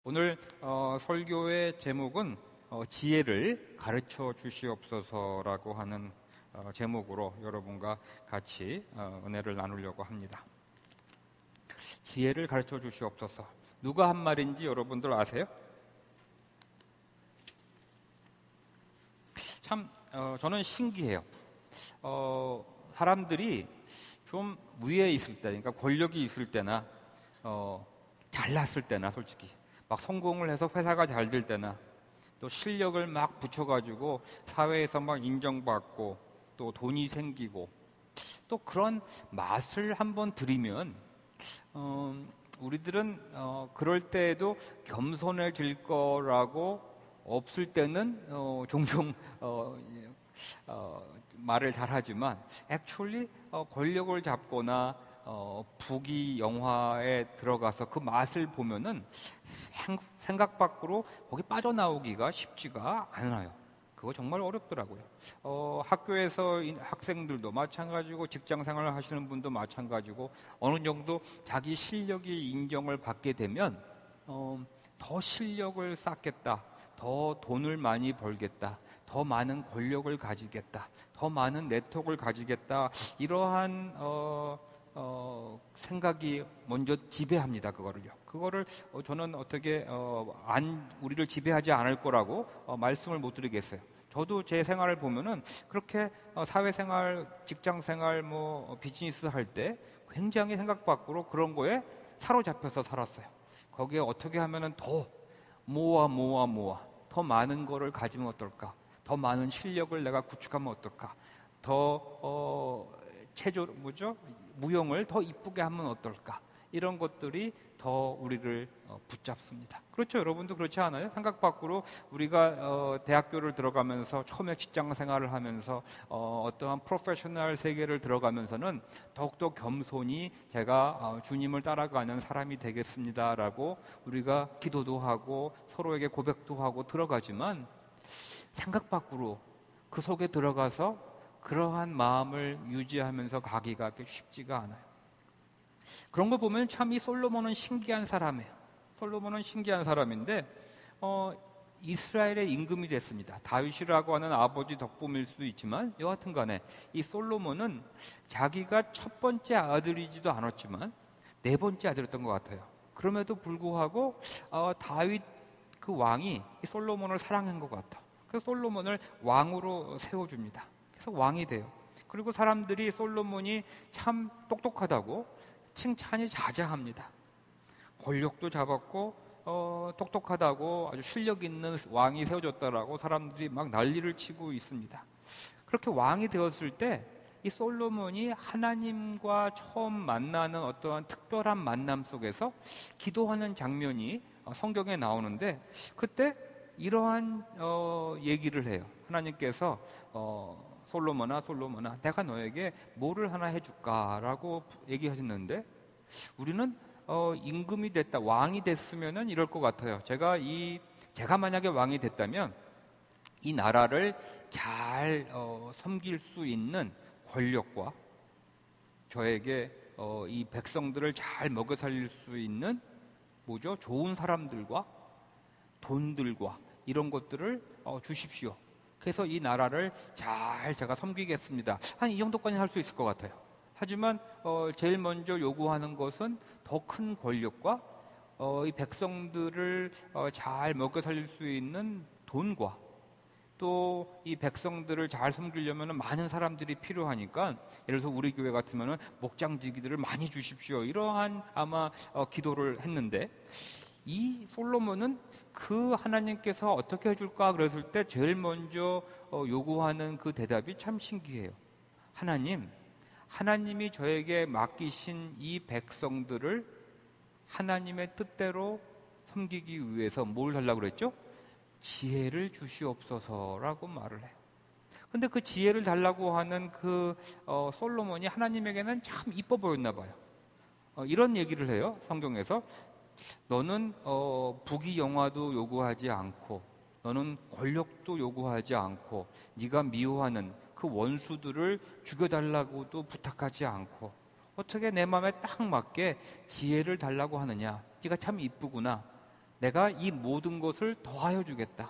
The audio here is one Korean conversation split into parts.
오늘 설교의 제목은 지혜를 가르쳐 주시옵소서라고 하는 제목으로 여러분과 같이 은혜를 나누려고 합니다. 지혜를 가르쳐 주시옵소서. 누가 한 말인지 여러분들 아세요? 참 저는 신기해요. 사람들이 좀 위에 있을 때, 그러니까 권력이 있을 때나 잘났을 때나 솔직히 막 성공을 해서 회사가 잘 될 때나 또 실력을 막 붙여가지고 사회에서 막 인정받고 또 돈이 생기고 또 그런 맛을 한번 들이면 우리들은 그럴 때에도 겸손해질 거라고 없을 때는 종종 말을 잘하지만 액츄얼리 권력을 잡거나 부귀 영화에 들어가서 그 맛을 보면은 생각 밖으로 거기 빠져나오기가 쉽지가 않아요. 그거 정말 어렵더라고요. 학교에서 학생들도 마찬가지고 직장 생활을 하시는 분도 마찬가지고 어느 정도 자기 실력이 인정을 받게 되면 더 실력을 쌓겠다, 더 돈을 많이 벌겠다, 더 많은 권력을 가지겠다, 더 많은 네트워크를 가지겠다, 이러한 생각이 먼저 지배합니다. 그거를 저는 어떻게 우리를 지배하지 않을 거라고 말씀을 못 드리겠어요. 저도 제 생활을 보면은 그렇게 사회생활, 직장생활, 비즈니스 할 때 굉장히 생각 밖으로 그런 거에 사로잡혀서 살았어요. 거기에 어떻게 하면은 더 모아 더 많은 거를 가지면 어떨까? 더 많은 실력을 내가 구축하면 어떨까? 더 무용을 더 이쁘게 하면 어떨까? 이런 것들이 더 우리를 붙잡습니다. 그렇죠? 여러분도 그렇지 않아요? 생각 밖으로 우리가 대학교를 들어가면서 처음에 직장 생활을 하면서 어떠한 프로페셔널 세계를 들어가면서는 더욱더 겸손히 제가 주님을 따라가는 사람이 되겠습니다라고 우리가 기도도 하고 서로에게 고백도 하고 들어가지만 생각 밖으로 그 속에 들어가서 그러한 마음을 유지하면서 가기가 쉽지가 않아요. 그런 걸 보면 참 이 솔로몬은 신기한 사람이에요. 솔로몬은 신기한 사람인데 이스라엘의 임금이 됐습니다. 다윗이라고 하는 아버지 덕분일 수도 있지만 여하튼 간에 이 솔로몬은 자기가 첫 번째 아들이지도 않았지만 네 번째 아들이었던 것 같아요. 그럼에도 불구하고 다윗 그 왕이 이 솔로몬을 사랑한 것 같아. 그래서 솔로몬을 왕으로 세워줍니다. 그래서 왕이 돼요. 그리고 사람들이 솔로몬이 참 똑똑하다고 칭찬이 자자합니다. 권력도 잡았고 똑똑하다고 아주 실력 있는 왕이 세워졌다라고 사람들이 막 난리를 치고 있습니다. 그렇게 왕이 되었을 때 이 솔로몬이 하나님과 처음 만나는 어떠한 특별한 만남 속에서 기도하는 장면이 성경에 나오는데 그때 이러한 얘기를 해요. 하나님께서 솔로몬아 내가 너에게 뭐를 하나 해줄까라고 얘기하셨는데 우리는 임금이 됐다, 왕이 됐으면은 이럴 것 같아요. 제가 만약에 왕이 됐다면 이 나라를 잘 섬길 수 있는 권력과 저에게 이 백성들을 잘 먹여 살릴 수 있는 좋은 사람들과 돈들과 이런 것들을 주십시오. 그래서 이 나라를 잘 제가 섬기겠습니다. 한 이 정도까지 할 수 있을 것 같아요. 하지만 제일 먼저 요구하는 것은 더 큰 권력과 이 백성들을 잘 먹여 살릴 수 있는 돈과 또 이 백성들을 잘 섬기려면 많은 사람들이 필요하니까 예를 들어서 우리 교회 같으면 목장지기들을 많이 주십시오. 이러한 아마 기도를 했는데 이 솔로몬은 그 하나님께서 어떻게 해줄까 그랬을 때 제일 먼저 요구하는 그 대답이 참 신기해요. 하나님이 저에게 맡기신 이 백성들을 하나님의 뜻대로 섬기기 위해서 뭘 하려고 그랬죠? 지혜를 주시옵소서라고 말을 해요. 근데 그 지혜를 달라고 하는 그 솔로몬이 하나님에게는 참 이뻐 보였나 봐요. 이런 얘기를 해요. 성경에서 너는 부귀 영화도 요구하지 않고 너는 권력도 요구하지 않고 네가 미워하는 그 원수들을 죽여달라고도 부탁하지 않고 어떻게 내 마음에 딱 맞게 지혜를 달라고 하느냐. 네가 참 이쁘구나. 내가 이 모든 것을 더하여 주겠다.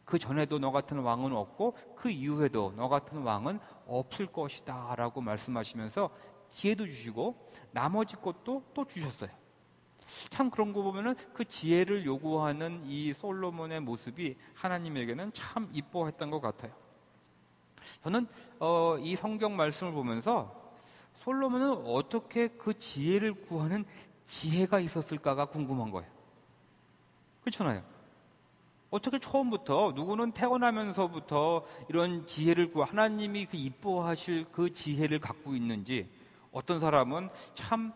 그 전에도 너 같은 왕은 없고 그 이후에도 너 같은 왕은 없을 것이다 라고 말씀하시면서 지혜도 주시고 나머지 것도 또 주셨어요. 참 그런 거 보면은 그 지혜를 요구하는 이 솔로몬의 모습이 하나님에게는 참 이뻐했던 것 같아요. 저는 이 성경 말씀을 보면서 솔로몬은 어떻게 그 지혜를 구하는 지혜가 있었을까가 궁금한 거예요. 그렇잖아요. 어떻게 처음부터 누구는 태어나면서부터 이런 지혜를 하나님이 그 이뻐하실 그 지혜를 갖고 있는지, 어떤 사람은 참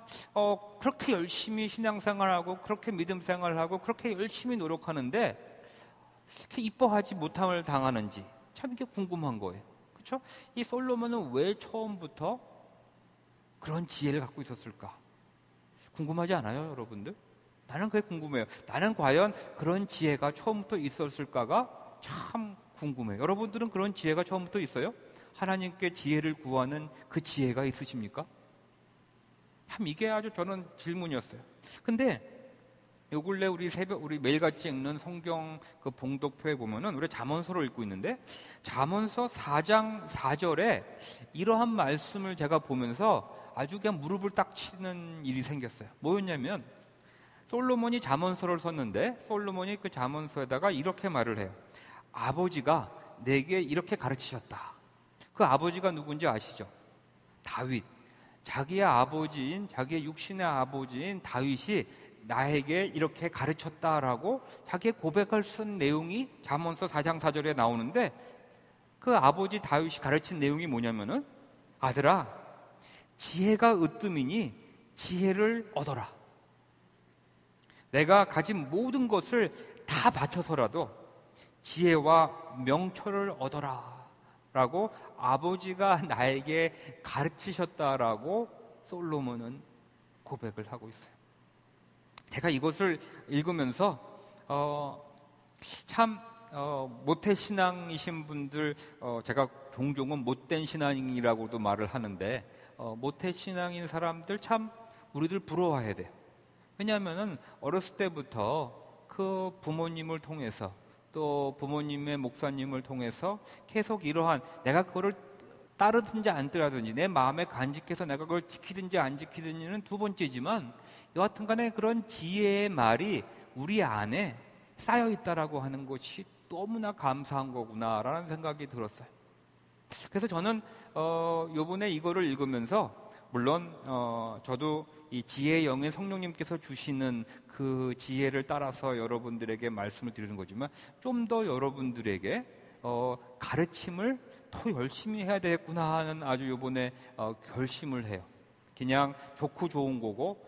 그렇게 열심히 신앙생활하고 그렇게 믿음생활하고 그렇게 열심히 노력하는데 그렇게 이뻐하지 못함을 당하는지 참 이게 궁금한 거예요. 그렇죠? 이 솔로몬은 왜 처음부터 그런 지혜를 갖고 있었을까? 궁금하지 않아요, 여러분들? 나는 그게 궁금해요. 나는 과연 그런 지혜가 처음부터 있었을까가 참 궁금해요. 여러분들은 그런 지혜가 처음부터 있어요? 하나님께 지혜를 구하는 그 지혜가 있으십니까? 참 이게 아주 저는 질문이었어요. 근데 요 근래 우리 매일같이 읽는 성경 그 봉독표에 보면은 우리 잠언서를 읽고 있는데 잠언서 4장 4절에 이러한 말씀을 제가 보면서 아주 그냥 무릎을 딱 치는 일이 생겼어요. 뭐였냐면 솔로몬이 잠언서를 썼는데 솔로몬이 그 잠언서에다가 이렇게 말을 해요. 아버지가 내게 이렇게 가르치셨다. 그 아버지가 누군지 아시죠? 다윗. 자기의 아버지인, 자기의 육신의 아버지인 다윗이 나에게 이렇게 가르쳤다라고 자기의 고백을 쓴 내용이 잠언서 4장 4절에 나오는데 그 아버지 다윗이 가르친 내용이 뭐냐면은 아들아, 지혜가 으뜸이니 지혜를 얻어라. 내가 가진 모든 것을 다 바쳐서라도 지혜와 명철을 얻어라 라고 아버지가 나에게 가르치셨다라고 솔로몬은 고백을 하고 있어요. 제가 이것을 읽으면서 참 모태신앙이신 분들, 제가 종종은 못된 신앙이라고도 말을 하는데 모태신앙인 사람들 참 우리들 부러워해야 돼요. 왜냐하면 어렸을 때부터 그 부모님을 통해서 또 부모님의 목사님을 통해서 계속 이러한, 내가 그거를 따르든지 안 따르든지 내 마음에 간직해서 내가 그걸 지키든지 안 지키든지는 두 번째지만 여하튼 간에 그런 지혜의 말이 우리 안에 쌓여 있다라고 하는 것이 너무나 감사한 거구나라는 생각이 들었어요. 그래서 저는 요번에 이거를 읽으면서 물론 저도 이 지혜의 영의 성령님께서 주시는 그 지혜를 따라서 여러분들에게 말씀을 드리는 거지만 좀 더 여러분들에게 가르침을 더 열심히 해야 되겠구나 하는 아주 요번에 결심을 해요. 그냥 좋고 좋은 거고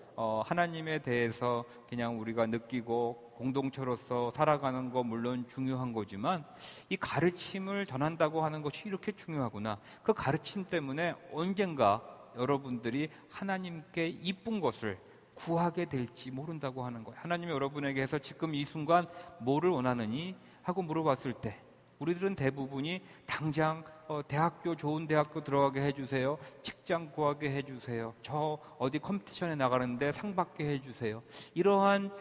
하나님에 대해서 그냥 우리가 느끼고 공동체로서 살아가는 거 물론 중요한 거지만 이 가르침을 전한다고 하는 것이 이렇게 중요하구나. 그 가르침 때문에 언젠가 여러분들이 하나님께 이쁜 것을 구하게 될지 모른다고 하는 거예요. 하나님이 여러분에게 해서 지금 이 순간 뭐를 원하느니 하고 물어봤을 때 우리들은 대부분이 당장 좋은 대학교 들어가게 해주세요, 직장 구하게 해주세요, 저 어디 컴피티션에 나가는데 상 받게 해주세요, 이러한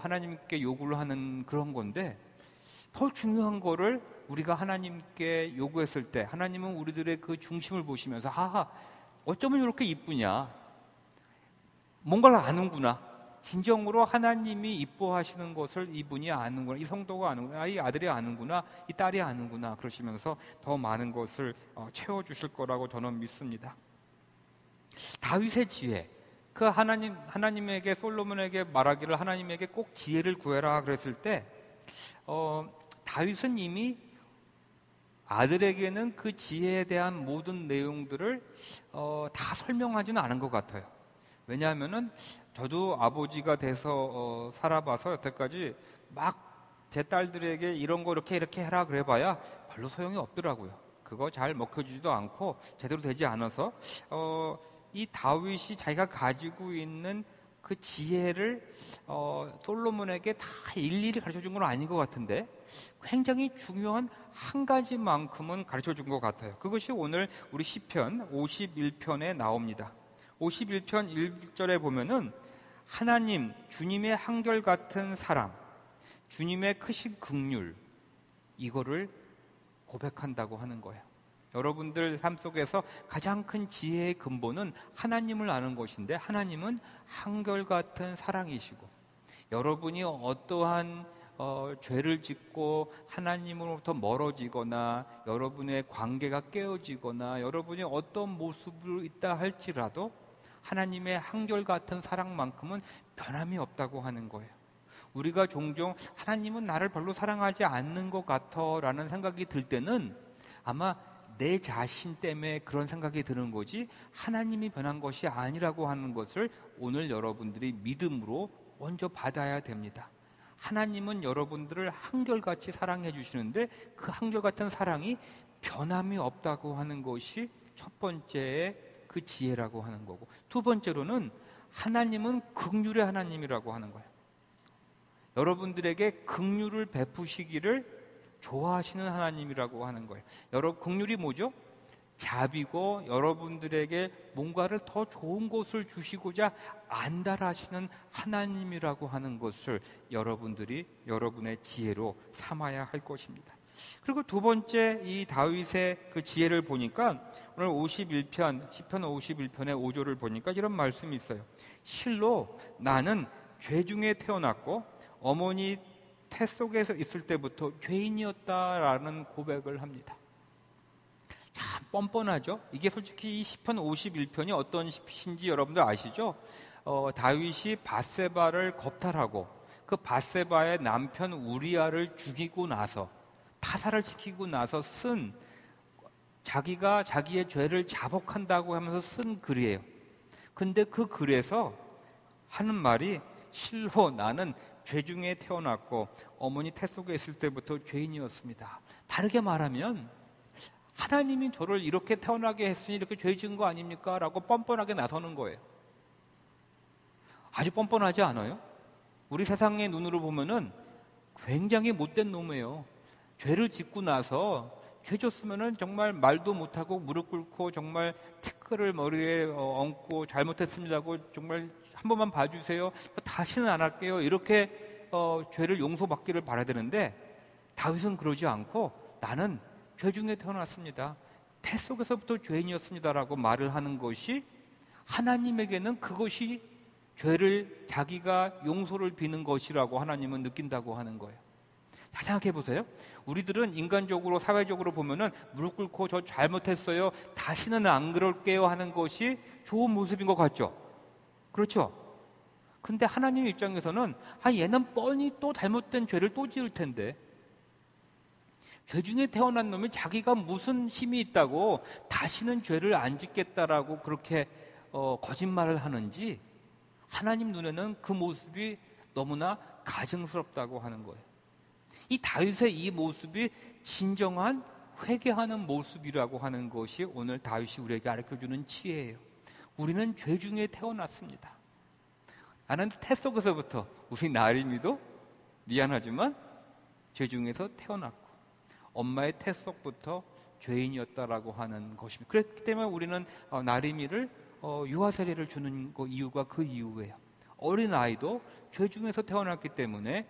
하나님께 요구를 하는 그런 건데, 더 중요한 거를 우리가 하나님께 요구했을 때 하나님은 우리들의 그 중심을 보시면서 어쩌면 이렇게 이쁘냐, 뭔가를 아는구나, 진정으로 하나님이 이뻐하시는 것을 이분이 아는구나, 이 성도가 아는구나, 이 아들이 아는구나, 이 딸이 아는구나, 그러시면서 더 많은 것을 채워주실 거라고 저는 믿습니다. 다윗의 지혜, 그 하나님에게, 솔로몬에게 말하기를 하나님에게 꼭 지혜를 구해라 그랬을 때 다윗은 이미 아들에게는 그 지혜에 대한 모든 내용들을 다 설명하지는 않은 것 같아요. 왜냐하면은 저도 아버지가 돼서 살아봐서 여태까지 막 제 딸들에게 이런 거 이렇게 해라 그래봐야 별로 소용이 없더라고요. 그거 잘 먹혀주지도 않고 제대로 되지 않아서 이 다윗이 자기가 가지고 있는 그 지혜를 솔로몬에게 다 일일이 가르쳐준 건 아닌 것 같은데 굉장히 중요한 한 가지만큼은 가르쳐준 것 같아요. 그것이 오늘 우리 시편 51편에 나옵니다. 51편 1절에 보면은 하나님, 주님의 한결같은 사랑, 주님의 크신 긍휼, 이거를 고백한다고 하는 거예요. 여러분들 삶 속에서 가장 큰 지혜의 근본은 하나님을 아는 것인데, 하나님은 한결같은 사랑이시고, 여러분이 어떠한 죄를 짓고 하나님으로부터 멀어지거나 여러분의 관계가 깨어지거나 여러분이 어떤 모습으로 있다 할지라도 하나님의 한결같은 사랑만큼은 변함이 없다고 하는 거예요. 우리가 종종 하나님은 나를 별로 사랑하지 않는 것 같아 라는 생각이 들 때는 아마 내 자신 때문에 그런 생각이 드는 거지 하나님이 변한 것이 아니라고 하는 것을 오늘 여러분들이 믿음으로 먼저 받아야 됩니다. 하나님은 여러분들을 한결같이 사랑해 주시는데 그 한결같은 사랑이 변함이 없다고 하는 것이 첫 번째의 그 지혜라고 하는 거고, 두 번째로는 하나님은 긍휼의 하나님이라고 하는 거예요. 여러분들에게 긍휼을 베푸시기를 좋아하시는 하나님이라고 하는 거예요. 여러분, 긍휼이 뭐죠? 자비고 여러분들에게 뭔가를 더 좋은 것을 주시고자 안달하시는 하나님이라고 하는 것을 여러분들이 여러분의 지혜로 삼아야 할 것입니다. 그리고 두 번째 이 다윗의 그 지혜를 보니까 오늘 51편, 시편 51편의 5절을 보니까 이런 말씀이 있어요. 실로 나는 죄 중에 태어났고 어머니 태 속에서 있을 때부터 죄인이었다라는 고백을 합니다. 참 뻔뻔하죠? 이게 솔직히 이 시편 51편이 어떤 시인지 여러분들 아시죠? 다윗이 밧세바를 겁탈하고 그 밧세바의 남편 우리아를 죽이고 나서 타살을 시키고 나서 쓴, 자기가 자기의 죄를 자복한다고 하면서 쓴 글이에요. 근데 그 글에서 하는 말이 실로 나는 죄 중에 태어났고 어머니 태 속에 있을 때부터 죄인이었습니다. 다르게 말하면 하나님이 저를 이렇게 태어나게 했으니 이렇게 죄 지은 거 아닙니까? 라고 뻔뻔하게 나서는 거예요. 아주 뻔뻔하지 않아요? 우리 세상의 눈으로 보면은 굉장히 못된 놈이에요. 죄를 짓고 나서 죄 졌으면은 정말 말도 못하고 무릎 꿇고 정말 티끌을 머리에 얹고 잘못했습니다고 정말 한 번만 봐주세요. 다시는 안 할게요. 이렇게 죄를 용서받기를 바라야 되는데 다윗은 그러지 않고 나는 죄 중에 태어났습니다. 태 속에서부터 죄인이었습니다라고 말을 하는 것이 하나님에게는 그것이 죄를 자기가 용서를 비는 것이라고 하나님은 느낀다고 하는 거예요. 자, 생각해 보세요. 우리들은 인간적으로 사회적으로 보면은 무릎 꿇고 저 잘못했어요. 다시는 안 그럴게요 하는 것이 좋은 모습인 것 같죠? 그렇죠? 근데 하나님 입장에서는 얘는 뻔히 또 잘못된 죄를 또 지을 텐데 죄 중에 태어난 놈이 자기가 무슨 힘이 있다고 다시는 죄를 안 짓겠다라고 그렇게 거짓말을 하는지 하나님 눈에는 그 모습이 너무나 가증스럽다고 하는 거예요. 이 다윗의 이 모습이 진정한 회개하는 모습이라고 하는 것이 오늘 다윗이 우리에게 가르쳐주는 지혜예요. 우리는 죄 중에 태어났습니다. 나는 태 속에서부터 우리 나림이도 미안하지만 죄 중에서 태어났고 엄마의 태 속부터 죄인이었다라고 하는 것입니다. 그렇기 때문에 우리는 나림이를 유아 세례를 주는 이유가 그 이유예요. 어린 아이도 죄 중에서 태어났기 때문에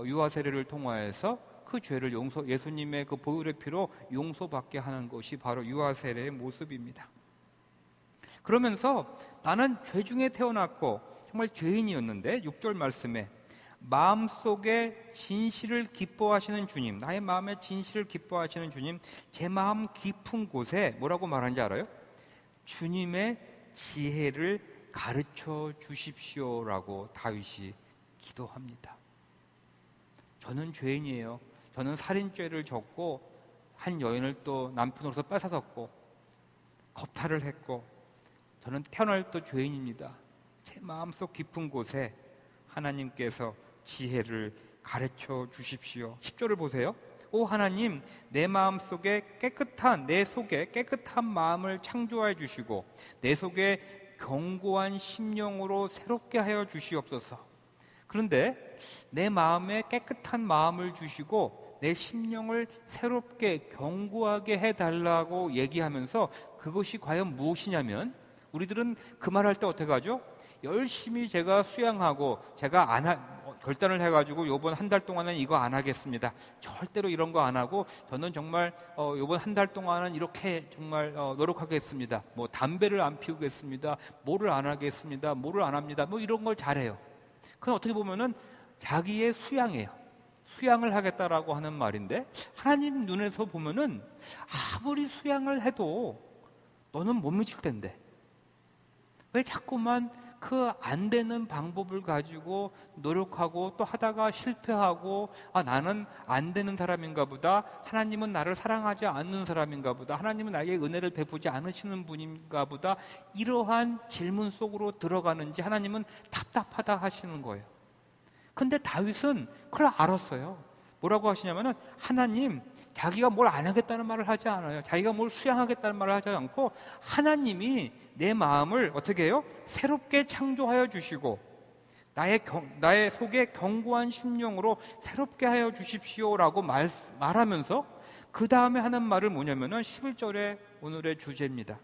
유아 세례를 통하여서 그 죄를 예수님의 그 보혈의 피로 용서받게 하는 것이 바로 유아 세례의 모습입니다. 그러면서 나는 죄 중에 태어났고 정말 죄인이었는데 6절 말씀에 마음속에 진실을 기뻐하시는 주님, 나의 마음에 진실을 기뻐하시는 주님, 제 마음 깊은 곳에 뭐라고 말하는지 알아요? 주님의 지혜를 가르쳐 주십시오라고 다윗이 기도합니다. 저는 죄인이에요. 저는 살인죄를 졌고 한 여인을 또 남편으로서 뺏어섰고 겁탈을 했고 저는 태어날 때 죄인입니다. 제 마음속 깊은 곳에 하나님께서 지혜를 가르쳐 주십시오. 10절을 보세요. 오 하나님, 내 마음속에 내 속에 깨끗한 마음을 창조해 주시고 내 속에 견고한 심령으로 새롭게 하여 주시옵소서. 그런데 내 마음에 깨끗한 마음을 주시고 내 심령을 새롭게 견고하게 해달라고 얘기하면서 그것이 과연 무엇이냐면 우리들은 그 말할 때 어떻게 하죠? 열심히 제가 수양하고 제가 결단을 해가지고 요번 한 달 동안은 이거 안 하겠습니다. 절대로 이런 거 안 하고 저는 정말 요번 한 달 동안은 이렇게 정말 노력하겠습니다. 뭐 담배를 안 피우겠습니다. 뭐를 안 하겠습니다. 뭐를 안 합니다. 뭐 이런 걸 잘해요. 그건 어떻게 보면은 자기의 수양이에요. 수양을 하겠다라고 하는 말인데 하나님 눈에서 보면은 아무리 수양을 해도 너는 못 미칠 텐데 왜 자꾸만 그 안 되는 방법을 가지고 노력하고 또 하다가 실패하고 나는 안 되는 사람인가 보다, 하나님은 나를 사랑하지 않는 사람인가 보다, 하나님은 나에게 은혜를 베푸지 않으시는 분인가 보다, 이러한 질문 속으로 들어가는지 하나님은 답답하다 하시는 거예요. 근데 다윗은 그걸 알았어요. 뭐라고 하시냐면은 하나님, 자기가 뭘 안 하겠다는 말을 하지 않아요. 자기가 뭘 수양하겠다는 말을 하지 않고 하나님이 내 마음을 어떻게 해요? 새롭게 창조하여 주시고 나의 속에 견고한 심령으로 새롭게 하여 주십시오라고 말하면서 그 다음에 하는 말을 뭐냐면은 11절에 오늘의 주제입니다.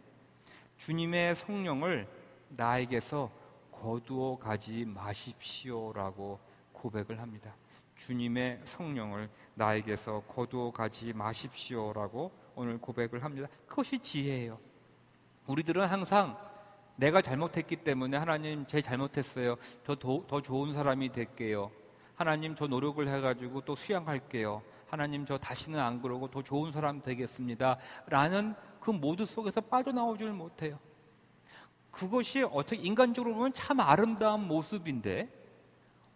주님의 성령을 나에게서 거두어 가지 마십시오라고 고백을 합니다. 주님의 성령을 나에게서 거두어 가지 마십시오라고 오늘 고백을 합니다. 그것이 지혜예요. 우리들은 항상 내가 잘못했기 때문에 하나님 제 잘못했어요. 저 더 좋은 사람이 될게요. 하나님 저 노력을 해가지고 또 수양할게요. 하나님 저 다시는 안 그러고 더 좋은 사람 되겠습니다. 라는 그 모드 속에서 빠져나오질 못해요. 그것이 어떻게 인간적으로 보면 참 아름다운 모습인데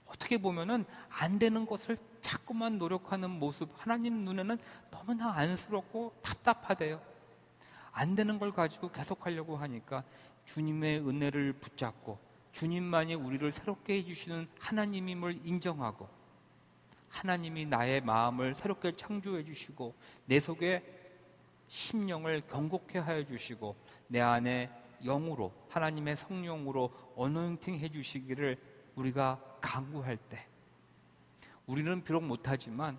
어떻게 보면은 안 되는 것을 자꾸만 노력하는 모습, 하나님 눈에는 너무나 안쓰럽고 답답하대요. 안 되는 걸 가지고 계속하려고 하니까 주님의 은혜를 붙잡고 주님만이 우리를 새롭게 해주시는 하나님임을 인정하고 하나님이 나의 마음을 새롭게 창조해 주시고 내 속에 심령을 견고케 하여 주시고 내 안에 영으로 하나님의 성령으로 어노인팅 해 주시기를 우리가 간구할 때 우리는 비록 못하지만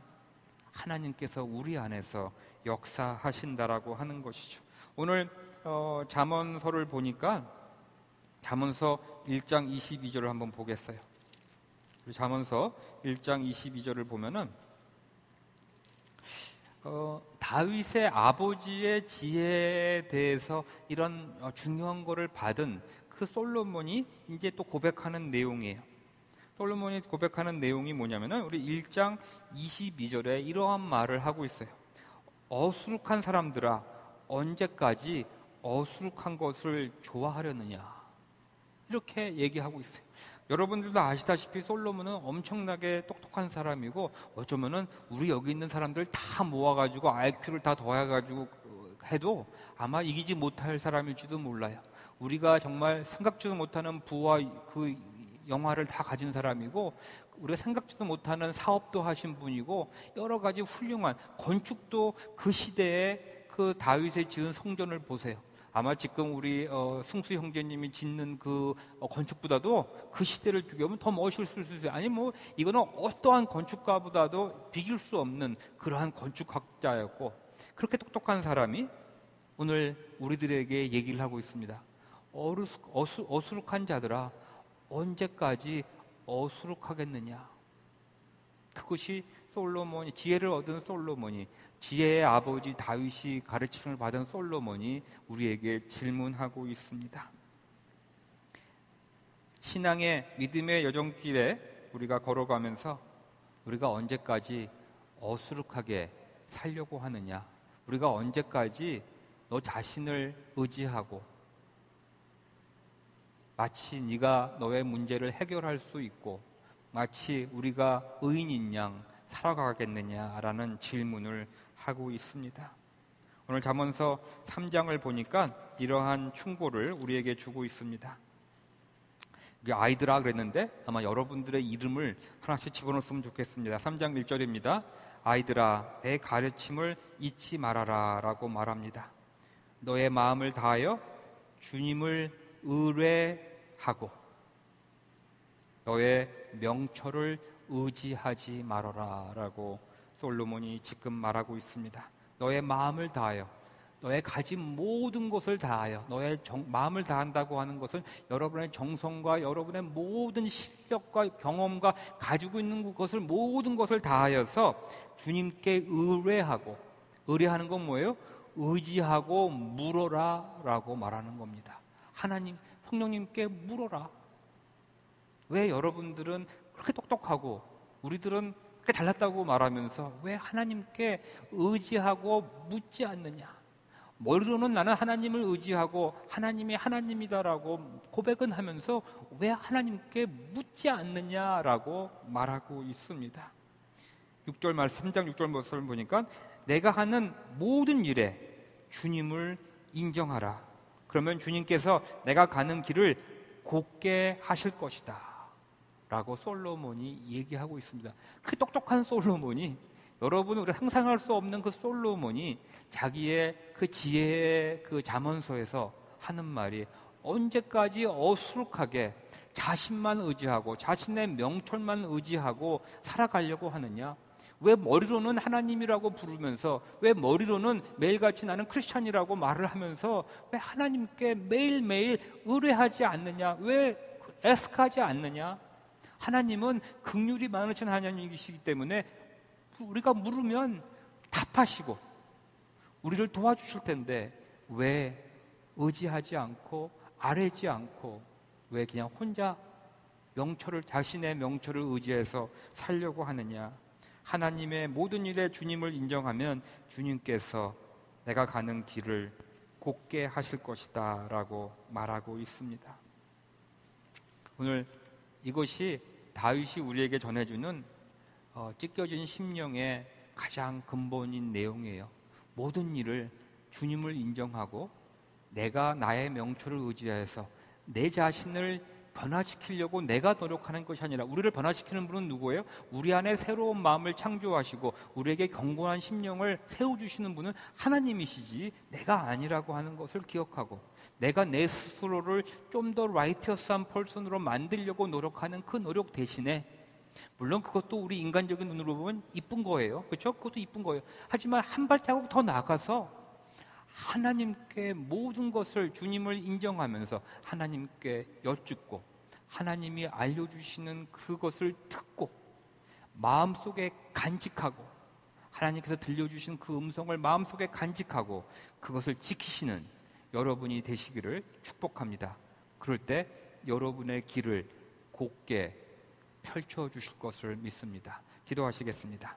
하나님께서 우리 안에서 역사하신다라고 하는 것이죠. 오늘 잠언서를 보니까 잠언서 1장 22절을 한번 보겠어요. 잠언서 1장 22절을 보면은 다윗의 아버지의 지혜에 대해서 이런 중요한 거를 받은 그 솔로몬이 이제 또 고백하는 내용이에요. 솔로몬이 고백하는 내용이 뭐냐면은 우리 1장 22절에 이러한 말을 하고 있어요. 어수룩한 사람들아, 언제까지 어수룩한 것을 좋아하려느냐, 이렇게 얘기하고 있어요. 여러분들도 아시다시피 솔로몬은 엄청나게 똑똑한 사람이고 어쩌면은 우리 여기 있는 사람들 다 모아가지고 IQ를 다 더해가지고 해도 아마 이기지 못할 사람일지도 몰라요. 우리가 정말 생각지도 못하는 부와 그 영화를 다 가진 사람이고 우리가 생각지도 못하는 사업도 하신 분이고 여러 가지 훌륭한 건축도 그 시대에 그 다윗의 지은 성전을 보세요. 아마 지금 우리 승수 형제님이 짓는 그 건축보다도 그 시대를 비교하면 더 멋있을 수 있어요. 아니 뭐 이거는 어떠한 건축가보다도 비길 수 없는 그러한 건축학자였고 그렇게 똑똑한 사람이 오늘 우리들에게 얘기를 하고 있습니다. 어수룩한 자들아, 언제까지 어수룩하겠느냐. 그것이 솔로몬이, 지혜를 얻은 솔로몬이, 지혜의 아버지 다윗이 가르침을 받은 솔로몬이 우리에게 질문하고 있습니다. 신앙의 믿음의 여정길에 우리가 걸어가면서 우리가 언제까지 어수룩하게 살려고 하느냐, 우리가 언제까지 너 자신을 의지하고 마치 네가 너의 문제를 해결할 수 있고 마치 우리가 의인인 양 살아가겠느냐라는 질문을 하고 있습니다. 오늘 잠언서 3장을 보니까 이러한 충고를 우리에게 주고 있습니다. 아이들아 그랬는데 아마 여러분들의 이름을 하나씩 집어넣었으면 좋겠습니다. 3장 1절입니다. 아이들아, 내 가르침을 잊지 말아라 라고 말합니다. 너의 마음을 다하여 주님을 의뢰하고 너의 명철을 의지하지 말아라 라고 솔로몬이 지금 말하고 있습니다. 너의 마음을 다하여, 너의 가진 모든 것을 다하여, 너의 마음을 다한다고 하는 것은 여러분의 정성과 여러분의 모든 실력과 경험과 가지고 있는 것을, 모든 것을 다하여서 주님께 의뢰하고, 의뢰하는 건 뭐예요? 의지하고 물어라 라고 말하는 겁니다. 하나님, 성령님께 물어라. 왜 여러분들은 그렇게 똑똑하고 우리들은 그렇게 잘났다고 말하면서 왜 하나님께 의지하고 묻지 않느냐? 머리로는 나는 하나님을 의지하고 하나님이 하나님이다라고 고백은 하면서 왜 하나님께 묻지 않느냐라고 말하고 있습니다. 6절 말씀, 3장 6절 말씀을 보니까 내가 하는 모든 일에 주님을 인정하라. 그러면 주님께서 내가 가는 길을 곧게 하실 것이다 라고 솔로몬이 얘기하고 있습니다. 그 똑똑한 솔로몬이, 여러분 우리가 상상할 수 없는 그 솔로몬이 자기의 그 지혜의 그 잠언서에서 하는 말이 언제까지 어수룩하게 자신만 의지하고 자신의 명철만 의지하고 살아가려고 하느냐? 왜 머리로는 하나님이라고 부르면서, 왜 머리로는 매일같이 나는 크리스찬이라고 말을 하면서 왜 하나님께 매일매일 의뢰하지 않느냐? 왜 애석하지 않느냐? 하나님은 긍휼이 많으신 하나님이시기 때문에 우리가 물으면 답하시고 우리를 도와주실 텐데 왜 의지하지 않고 아뢰지 않고 왜 그냥 혼자 자신의 명철을 의지해서 살려고 하느냐? 하나님의 모든 일에 주님을 인정하면 주님께서 내가 가는 길을 곧게 하실 것이다 라고 말하고 있습니다. 오늘 이것이 다윗이 우리에게 전해주는 찢겨진 심령의 가장 근본인 내용이에요. 모든 일을 주님을 인정하고 내가 나의 명철을 의지해서 내 자신을 변화시키려고 내가 노력하는 것이 아니라, 우리를 변화시키는 분은 누구예요? 우리 안에 새로운 마음을 창조하시고 우리에게 경건한 심령을 세워주시는 분은 하나님이시지 내가 아니라고 하는 것을 기억하고, 내가 내 스스로를 좀 더 라이티어스한 펄슨으로 만들려고 노력하는 그 노력 대신에, 물론 그것도 우리 인간적인 눈으로 보면 이쁜 거예요. 그렇죠? 그것도 이쁜 거예요. 하지만 한 발자국 더 나가서 하나님께 모든 것을, 주님을 인정하면서 하나님께 여쭙고 하나님이 알려주시는 그것을 듣고 마음속에 간직하고, 하나님께서 들려주신 그 음성을 마음속에 간직하고 그것을 지키시는 여러분이 되시기를 축복합니다. 그럴 때 여러분의 길을 곧게 펼쳐주실 것을 믿습니다. 기도하시겠습니다.